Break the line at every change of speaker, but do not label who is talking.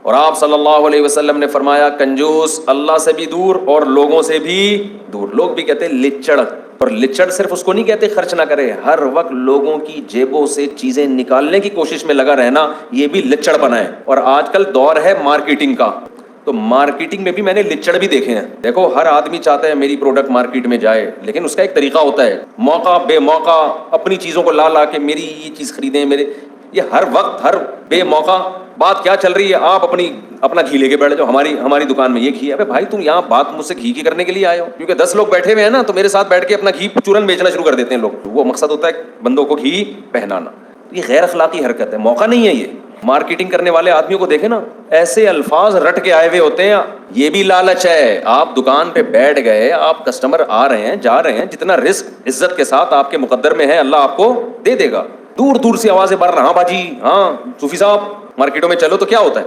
और आप सल्लल्लाहु अलैहि वसल्लम ने फरमाया कंजूस अल्लाह से भी दूर और लोगों से भी दूर। लोग भी कहते हैं लिच्चड़, और लिच्चड़ सिर्फ उसको नहीं कहते खर्च ना करे, हर वक्त लोगों की जेबों से चीजें निकालने की कोशिश में लगा रहना, ये भी लिच्चड़पना है। और आजकल दौर है मार्केटिंग का, तो मार्केटिंग में भी मैंने लिच्चड़ भी देखे हैं। देखो हर आदमी चाहता है मेरी प्रोडक्ट मार्केट में जाए, लेकिन उसका एक तरीका होता है, मौका बेमौका अपनी चीजों को ला ला के मेरी ये चीज खरीदें मेरे, ये हर वक्त हर बेमौका बात क्या चल रही है, आप अपना घी लेके बैठ जाओ, हमारी दुकान में ये घी है। अबे भाई तुम यहाँ बात मुझसे घी की करने के लिए आए हो, क्योंकि 10 लोग बैठे हुए हैं ना, तो मेरे साथ बैठ के अपना घी चूरन बेचना शुरू कर देते हैं लोग। वो मकसद होता है बंदों को घी पहनाना। ये गैर अखलाकी हरकत है, मौका नहीं है ये। मार्केटिंग करने वाले आदमियों को देखे ना, ऐसे अल्फाज रट के आए हुए होते हैं। ये भी लालच है, आप दुकान पे बैठ गए, आप कस्टमर आ रहे हैं जा रहे हैं, जितना रिस्क इज्जत के साथ आपके मुकद्दर में है अल्लाह आपको दे देगा। दूर दूर से आवाजें बढ़ रहा, हाँ बाजी, हाँ सूफी साहब, मार्केटों में चलो तो क्या होता है।